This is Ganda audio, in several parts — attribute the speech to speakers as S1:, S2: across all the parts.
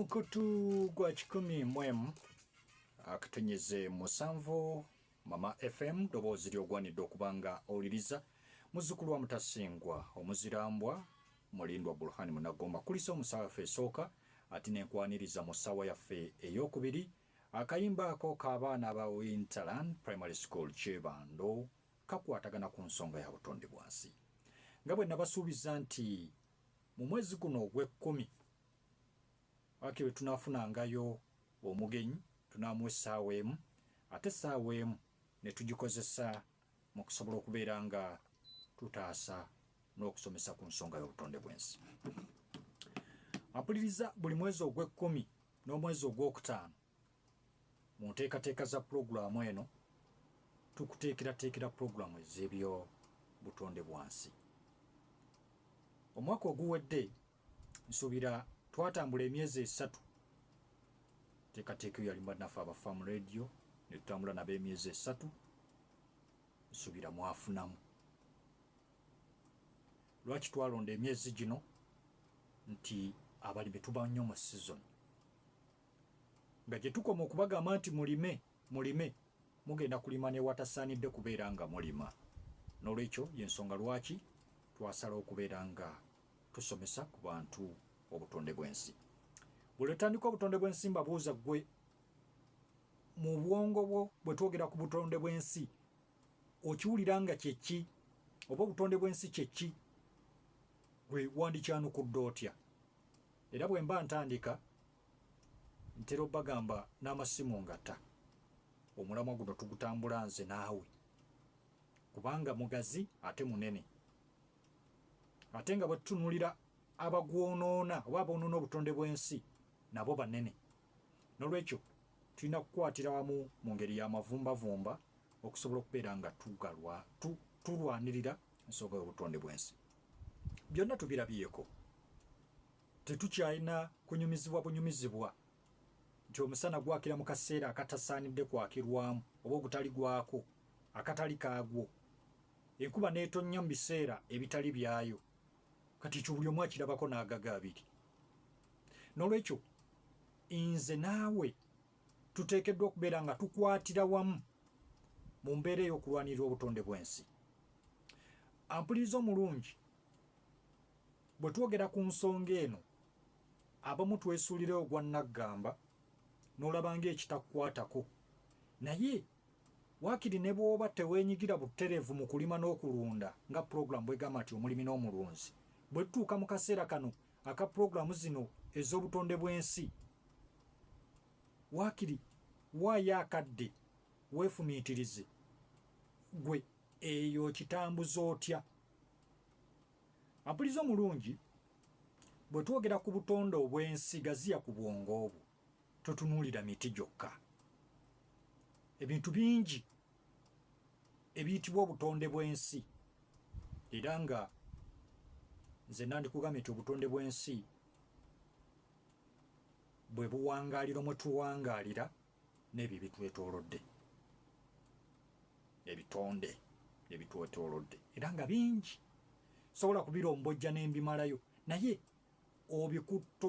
S1: Omukutu gwa 10 akatonyeze musanvu Mama FM doboozi ly'ogwanidde okubanga owuliriza muzzukulu wa Mutasingwa omuzirambwa Mulindwa Burhan Munagomba kulisa omusawa yaffe esooka ati nenkwaniriza mu ssaawa yaffe ey'okubiri akayimba ako k'abaana aba Winterland Primary School Kyebando kakwatagana ku nsonga ya butonde bwansi nga bwe nabasuubiza nti mu mwezi guno ogw'ekkumi akiwe tunafunangayo omugenyi tunamuwa essaawa emu ate essaawa emu ne tugikozesa mu kusobola okubeera nga tutaasa n'okusomesa ku nsonga y'obutonde bw'ensi. Mpuliriza buli mwezi ogw'ekkumi n'omwezi ogwokutaano mu nteekateeka za pulogulaamu eno tukuteekerateekera pulogulaamu ez'ebyo butonde bwansi. Omwaka oguwedde nsuubira twatambula emyezi 3 teekateeka yali bannaffe aba Farm Radio ne tutambula nabo emyezi 3 nsuubira mwafunamu. Lwaki twalonda emyezi gino nti abalimi tuba nnyo mu season nga gye tukoma okubagamba nti mulime mugenda kulima ne watasaanidde kubeera nga mulima. N'olwekyo y'ensonga lwaki twasalawo okubeera nga tusomesa ku bantu obutonde bw'ensi. Bwe lwetandika obutonde bw'ensi mbabuuza ggwe mu bwongo bwo bwe twogera ku butonde bw'ensi okiwulira nga kye ki oba obutonde bw'ensi kye ki gwe wandikyanukudde otya? Era bwe mba ntandika ntera obbagamba n'amasimu ngata omulamwa guno tugutambula nze naawe kubanga mugazi ate munene ate nga bwe tutunulira abagwonoona oba aboonoona obutonde bw'ensi nabo banene. N'olwekyo tulina kukwatira wamu mu ngeri y'amavumbavumba okusobola okubeera nga tulwanirira ensonga y'obutonde bw'ensi. Byonna tubirabyeko, tetukyalina kunyumizibwa bunyumizibwa nti omusana gwakira mu kaseera akatasaanidde kwakirwamu oba ogutali gwako akatali kaagwo, enkuba n'etonnya mu biseera ebitali byayo, kati ekyo buli omu akirabako n'agaga abiri. N'olwekyo nze naawe tuteekeddwa okubeera nga tukwatira wamu mu mbeera ey'okulwanirira obutonde bw'ensi. Ampuliriza omulungi, bwe twogera ku nsonga eno abamu twesuulirayo ogwa naggamba n'olaba ng'ekitakukwatako, naye waakiri ne bw'oba teweenyigira butereevu mu kulima n'okulunda nga pulogulaamu bw'egamba nti omulimi n'omulunzi, bwe tutuuka mu kaseera kano aka pulogulaamu zino ez'obutonde bw'ensi, waakiri waayo akadde weefumiitirize gwe eyo kitambuza otya. Ampuliriza omulungi, bwe twogera ku butonde obw'ensi gaziya ku bwongo obwo totunuulira miti gyokka. Ebintu bingi ebiyitibwa obutonde bw'ensi era nga nze nandikugambye nti obutonde bw'ensi bwe buwangaaliro mwe tuwangaalira n'ebyo ebitwetoolodde, ebitonde ebitwetoolodde era nga bingi sobola kubirombojja n'embimalayo, naye obikutta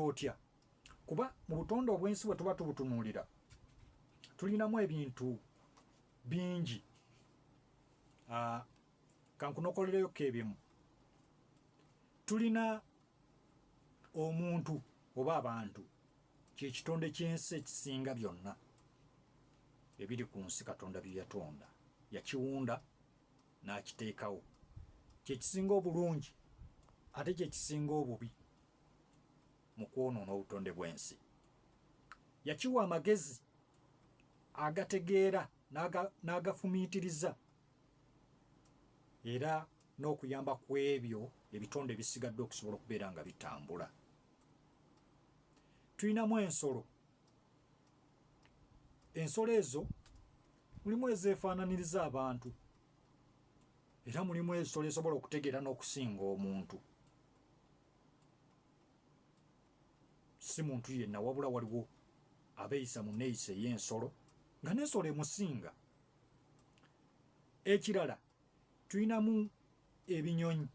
S1: otya? Kuba mu butonde obw'ensi bwe tuba tubutunuulira tulinamu ebintu bingi. Kankunokolereyo k'ebimu. Tulina omuntu oba abantu kye kitonde ky'ensi ekisinga byonna ebiri ku nsi. Katonda bye yatonda yakiwunda n'akiteekawo, kye kisinga obulungi ate kye kisinga obubi mu kwonoona obutonde bw'ensi. Yakiwa amagezi agategeera n'agafumiitiriza era n'okuyamba ku ebyo ebitonde ebisigadde okusobola okubeera nga bitambula. Tulinamu ensolo. Ensolo ezo mulimu ezeefaananiriza abantu era mulimu ensolo esobola okutegeera n'okusinga omuntu. Si muntu yenna wabula waliwo abeeyisa mu nneeyisa ey'ensolo nga n'ensolo emusinga. Ekirala tulinamu ebinyonyi,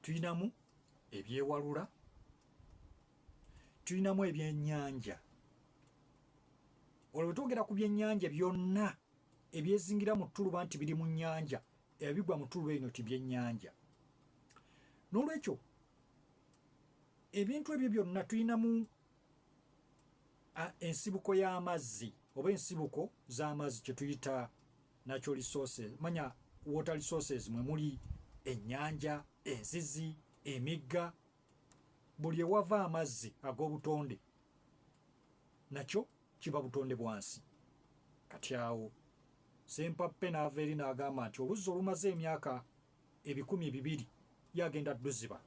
S1: tulinamu ebyewalula, tulinamu ebyennyanja. Olwo twogera ku byennyanja byonna ebyezingira mu ttuluba nti biri mu nnyanja, ebigwa mu ttuluba eno ti byennyanja. N'olwekyo ebintu ebyo byonna tulinamu ensibuko y'amazzi oba ensibuko z'amazzi kye tuyita natural resources, manya water resources, mwe muli ennyanja, enzizi, emigga, buli ewava amazzi ag'obutonde nakyo kiba butonde bwansi. Kati awo Sempappe n'ava eri n'agamba nti oluzzi olumaze emyaka 200 yagenda Dduziba,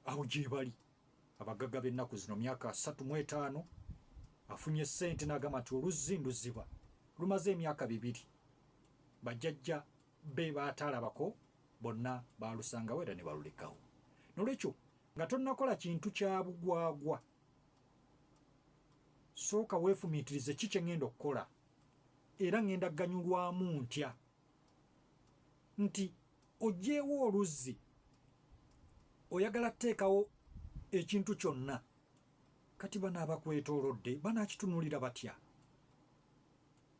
S1: awo gye bali abagagga b'ennaku zino myaka 35, afunye ssente n'agamba nti oluzzi Nduziba lumaze emyaka 2, bajjajja be baatalabako bonna baalusangawo era ne balulekawo. Nolwekyo nga tonnakola kintu kya bugwagwa, sooka weefumiitirize ki kye ŋŋenda okukola era ŋŋenda ganyulwamu ntya, nti oggyeewo oluzzi oyagala tteekawo ekintu kyonna, kati bano abakwetoolodde banaakitunulira batya?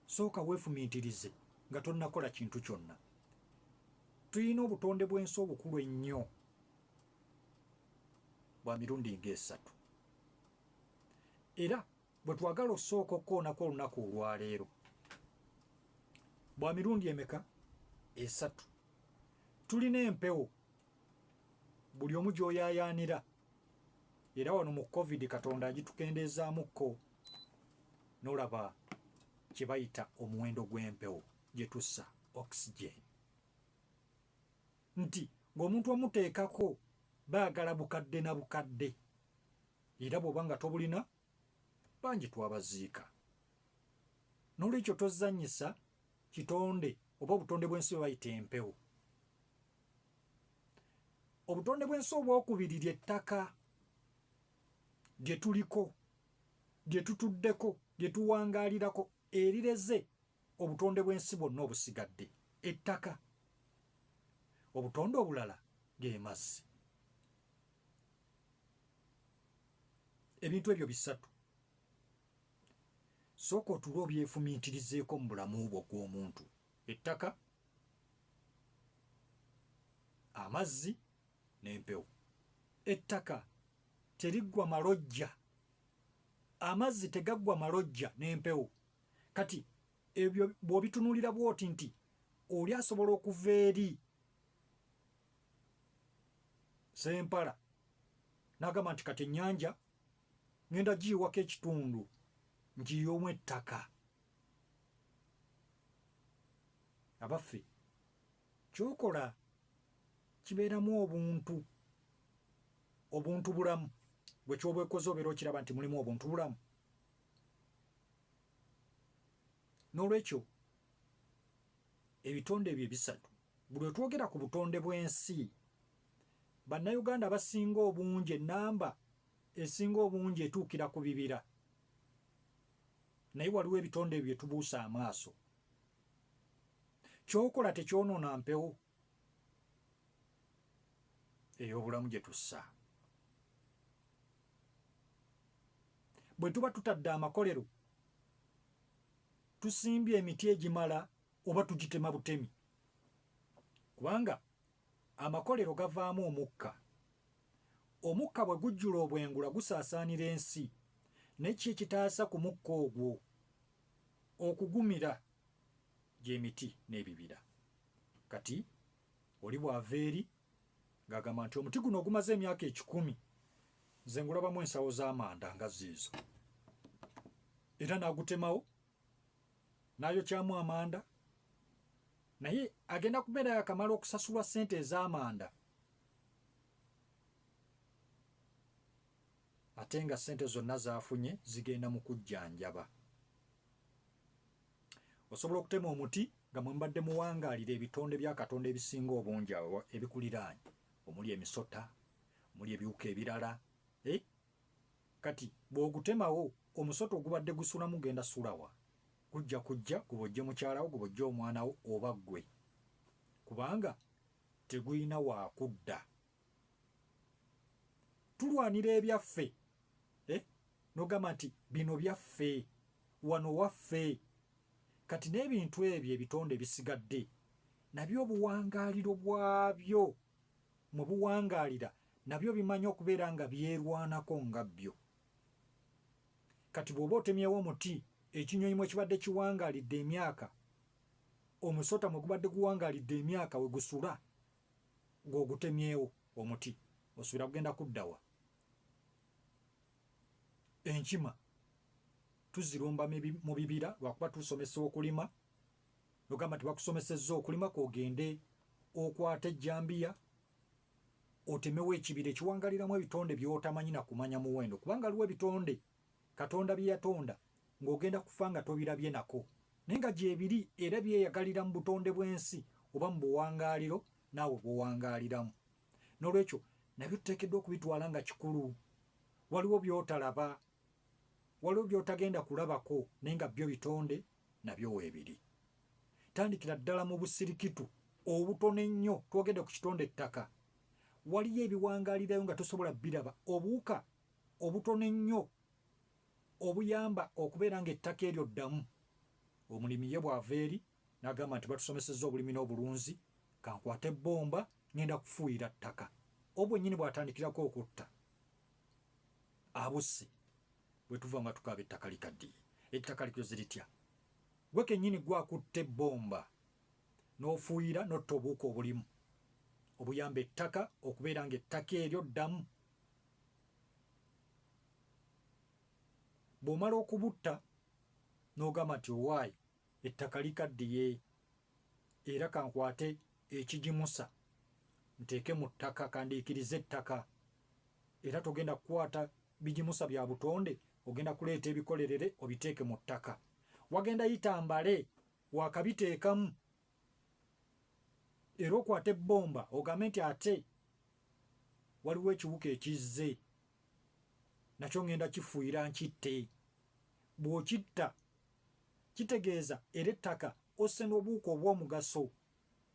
S1: Sooka weefumiitirize nga tonnakola kintu kyonna. Tulina obutonde bw'ensi obukulu ennyo bwa mirundi nga 3, era bwe twagala okusooka okukoonako olunaku olwaleero bwa mirundi emeka? 3. Tulina empewo buli omu gy'oyaayaanira, era wano mu COVID Katonda agitukendeezaamukko, n'olaba kye bayita omuwendo gw'empewo gye tussa oxygen, nti ng'omuntu omuteekako baagala bukadde na bukadde, era bw'oba nga tobulina bangi twabaziika. N'olwekyo tozannyisa kitonde oba obutonde bw'ensi bwe bayita empewo. Obutonde bw'ensi obwokubiri ly'ettaka lye tuliko, lye tutuddeko, lye tuwangaalirako, erireze obutonde bw'ensi bwonna obusigadde, ettaka. Obutonde obulala ge mazzi. Ebintu ebyo 3 sooka otulo obyefumiitirizeeko mu bulamu bwo gw'omuntu: ettaka, amazzi n'empewo. Ettaka teriggwa malojja, amazzi tegaggwa malojja n'empewo. Kati ebyo bw'obitunulira bw'oti nti oli asobola okuva eri Sempala n'agamba nti kati ennyanja ŋŋenda giyiwako ekitundu ngiyiyomu ettaka. Abaffe kyokola kibeeramu obuntu bulamu, bwe kyobwekoze obeera okiraba nti mulimu obuntu bulamu. N'olwekyo ebitonde ebyo 3, buli lwe twogera ku butonde bw'ensi, bannayuganda abasinga obungi, ennamba esinga obungi etuukira ku 2, naye waliwo ebitonde ebyo bye tubuusa amaaso. Kyokola tekyonoona mpewo ey'obulamu gye tussa. Bwe tuba tutadde amakolero, tusimbye emiti egimala oba tugitema butemi, kubanga amakolero gavaamu omukka. Omukka bwe gujjula obwengula gusaasaanira ensi, naye ki ekitaasa ku mukka ogwo okugumira? Gy'emiti n'ebibira. Kati oli bw'ava eri ng'agamba nti omuti guno ogumaze emyaka 10 nze ngulabamu ensawo z'amanda nga ziizo, era n'agutemawo n'ayokyamu amanda, naye agenda kubeera yakamala okusasulwa ssente ez'amanda, ate nga ssente zonna z'afunye zigenda mu kujjanjaba. Osobola okutema omuti nga mwe mbadde muwangaalira ebitonde bya Katonda ebisinga obungi ebikuliraanye, omuli emisota, omuli ebiwuka ebirala. Kati bw'ogutemawo, omusota ogubadde gusulamu genda sulawa? Gujja kujja gubojje mukyalawo, gubojje omwanawo oba ggwe, kubanga tegulina waakudda. tulwanira ebyaffe nogamba nti bino byaffe wano waffe. Kati n'ebintu ebyo ebitonde bisigadde nabyo obuwangaaliro bwabyo mu buwangaalira nabyo bimanyi okubeera nga byerwanako nga byo. Kati bw'oba otemyewo omuti ekinyonyi mwe kibadde kiwangaalidde emyaka, omusota mwe gubadde guwangaalidde emyaka we gusula, ng'ogutemyewo omuti osuubira kugenda kuddawa. Enkima tuzirumba mu bibira lwakuba tusomesa okulima. Ogamba nti bakusomesezza okulima kwogende okwata ejjambiya otemewo ekibira ekiwangaliramu ebitonde by'otamanyi na kumanya muwendo, kubanga aliwo ebitonde Katonda bye yatonda ng'ogenda kufa nga tobirabye nako, naye nga gyebiri era byeyagalira mu butonde bw'ensi oba mu buwangaaliro naawe buwangaaliramu. N'olwekyo nabyo tuteekeddwa okubitwala nga kikulu. Waliwo by'otalaba, waliwo by'otagenda kulabako, naye nga byo bitonde nabyo weebiri. Tandikira ddala mu busirikitu obutono ennyo, twogedde ku kitonde ettaka. Waliyo ebiwangaalirayo nga tosobola biraba, obuwuka obutono ennyo obuyamba okubeera ng'ettaka eryo ddamu. Omulimi ye bw'ava eri n'agamba nti batusomesezza obulimi n'obulunzi, kankwate ebbomba ngenda kufuuyira ttaka. Obwennyini bw'atandikirako okutta abusse, bwe tuva nga tukaaba ettaka likaddiye, ettaka likoze litya? Gwe kennyini gwakutta ebbomba n'ofuuyira n'otta obuwuka obulimu, obuyamba ettaka okubeera ng'ettaka eryo ddamu. Bw'omala okubutta n'ogamba nti owaayi ettaka likaddiye era kankwate ekigimusa nteeke mu ttaka, kandiikirize ettaka, era togenda kukwata bigimusa bya butonde, ogenda kuleeta ebikolerere obiteeke mu ttaka. Wagenda yita mbale wakabiteekamu era okwate ebbomba ogambe nti ate waliwo ekiwuka ekizze nakyo ngenda kifuuyira nkitte. Bw'okitta kitegeeza era ettaka osse n'obuwuka obw'omugaso.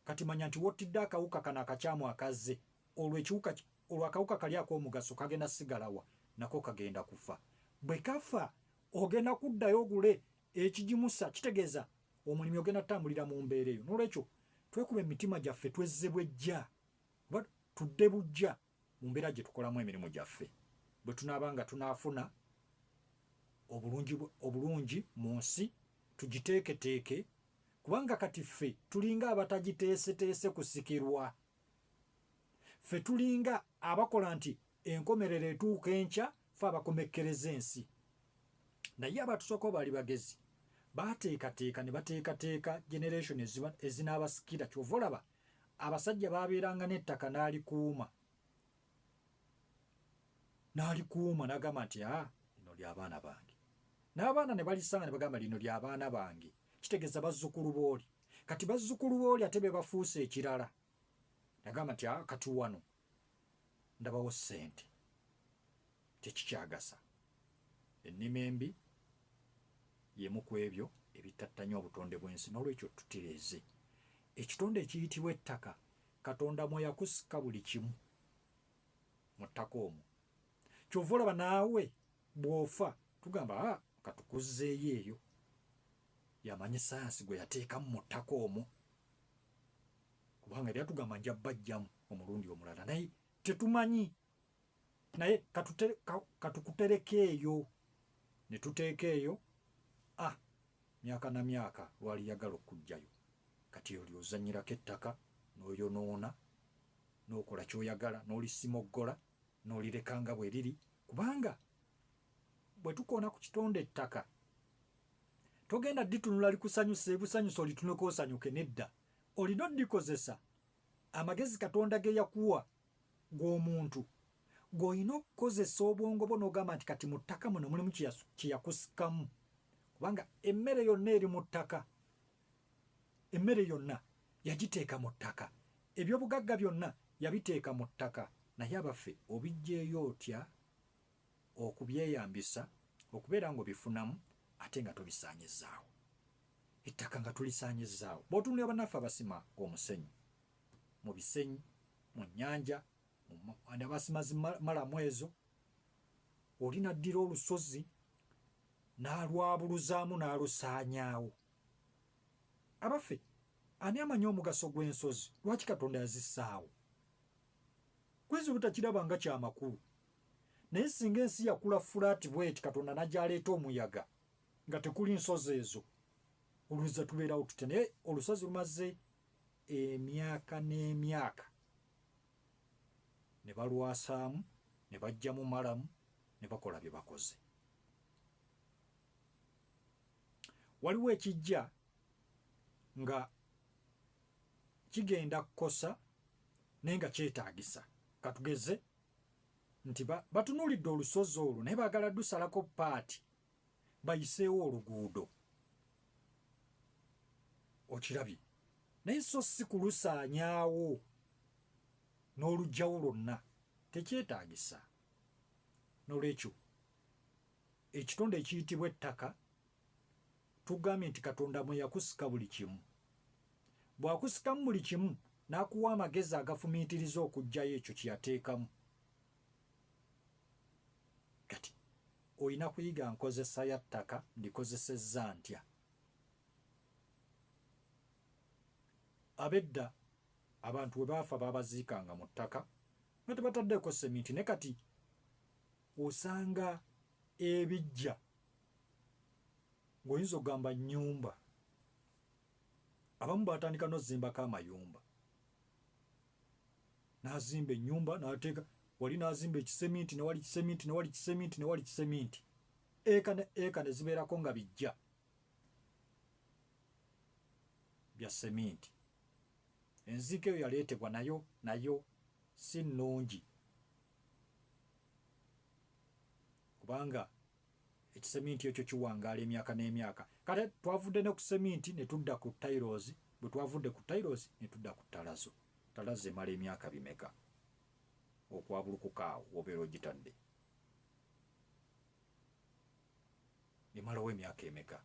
S1: Kati manya nti wottidde akawuka kano akakyamu akazze, olwo akawuka kali ak'omugaso kagenda sigalawa, nako kagenda kufa. Bwe kafa ogenda kuddayo ogule ekigimusa, kitegeeza omulimi ogenda tutambulira mu mbeera eyo. N'olwekyo twekuba emitima gyaffe twezze bwejja oba tudde bujja mu mbeera gye tukolamu emirimu gyaffe, bwe tunaaba nga tunaafuna obulungi mu nsi tugiteeketeeke, kubanga kati ffe tulinga abatagiteeseteese kusikirwa. Ffe tulinga abakola nti enkomerero etuuka enkya, ffe abakomekkereza ensi. Naye abatusooka baali bagezi, baateekateeka ne bateekateeka generation ezinaabasikira. Kyova olaba abasajja baabeeranga n'ettaka n'alikuuma n'agamba nti lino ly'abaana bange, n'abaana ne balisanga ne bagamba lino ly'abaana bange. Kitegeeza bazzukulu booli. Kati bazzukulu booli ate be bafuuse ekirala. Nagamba nti kati wano ndabawo ssente, tekikyagasa. Ennima embi y'emu ku ebyo ebitattanya obutonde bw'ensi. N'olwekyo tutereeze ekitonde ekiyitibwa ettaka. Katonda mwe yakusika buli kimu mu ttaka omwo. Kyova olaba naawe bw'ofa tugamba katukuzzeeyo eyo, yamanyi sayansi gwe yateekamu mu ttaka omwo, kubanga era tugamba nja bajjamu omulundi omulala, naye tetumanyi. Naye katukutereka eyo, ne tuteeka eyo myaka na myaka lwali yagala okujjayo. Kati oli ozannyirako ettaka n'oyonoona, n'okola ky'oyagala, n'olisimoggola, n'olireka nga bwe liri. Kubanga bwe tukoona ku kitonde ettaka, togenda dditunula likusanyusa ebusanyusa olituneko osanyuke, nedda. Olina oddikozesa amagezi Katonda ge yakuwa g'omuntu, g'olina okukozesa obwongo bwo n'ogamba nti kati mu ttaka muno mulimu kye yakusikamu. Kubanga emmere yonna eri mu ttaka, emmere yonna yagiteeka mu ttaka, ebyobugagga byonna yabiteeka mu ttaka. Naye abaffe obijjeeyo otya okubyeyambisa okubeera ng'obifunamu ate nga tobisaanyizaawo. Ettaka nga tulisaanyizaawo. Bw'otunulira bannaffe abasima omusenyu mu bisenyi, mu nnyanja, abasimazi malamu ezo olina ddira olusozi n'alwabuluzaamu n'alusaanyaawo. Abaffe ani amanyi omugaso gw'ensozi? Lwaki Katonda yazissaawo? Kwezi butakiraba nga kyamakulu. Naye singa ensi yakula fulaati bweti Katonda najja aleeta omuyaga nga tekuli nsozi ezo, oluzza tubeerawo tutya. Naye olusozi lumaze emyaka n'emyaka ne balwasaamu ne bajjamu malamu ne bakola bye bakoze. Waliwo ekijja nga kigenda kukosa naye nga kyetaagisa. Katugeze nti batunuulidde olusozi olwo naye baagala dusalako paati bayiseewo oluguudo. Okirabye? Naye so si kulusaanyaawo n'oluggyawo lwonna, tekyetaagisa. N'olwekyo ekitonde ekiyitibwa ettaka tugambye nti Katonda mwe yakusika buli kimu. Bw'akusikamu buli kimu n'akuwa amagezi agafumiitiriza okuggyayo ekyo kye yateekamu. Kati olina kuyiga nkozesa ya ttaka ndikozesezza ntya? Abedda abantu we baafa baabaziikanga mu ttaka nga tebataddeko seminti. Ne kati osanga ebiggya ng'oyinza okugamba nnyumba. Abamu baatandika n'ozimbako amayumba, n'azimba ennyumba n'ateeka wali, n'azimba ekiseminti ne wali kiseminti ne wali kiseminti ne wali kiseminti, eka ne zibeerako nga bijja bya seminti. Enzika eyo yaleetebwa nayo si nnungi, kubanga ekiseminti ekyo kiwangaala emyaka n'emyaka. Kale twavudde ne ku seminti ne tudda ku tayiroozi. Bwe twavudde ku tayiroozi ne tudda ku ttalazo. Ttalazo emala emyaka bimeka okwabulukuka awo obeera ogitadde? Emalawo emyaka emeka?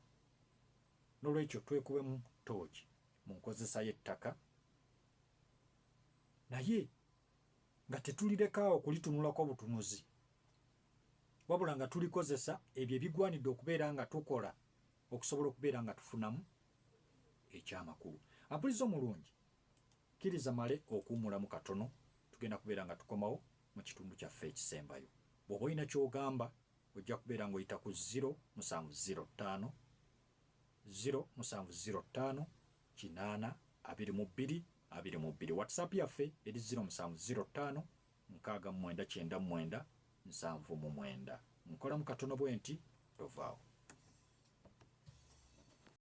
S1: N'olwekyo twekubemu tooki mu nkozesa y'ettaka, naye nga tetulirekaawo kulitunulako butunuzi, wabula nga tulikozesa ebyo ebigwanidde okubeera nga tukola okusobola okubeera nga tufunamu ekyamakulu. Ampuliza omulungi, kkiriza male okuwummulamu katono, tugenda kubeera nga tukomawo mu kitundu kyaffe ekisembayo. Bw'oba olina ky'ogamba ojja kubeera ng'oyita ku 0705 0705 8 22 22. WhatsApp yaffe eri 0705 6999 799. Nkola mu katono bwe nti tovaawo.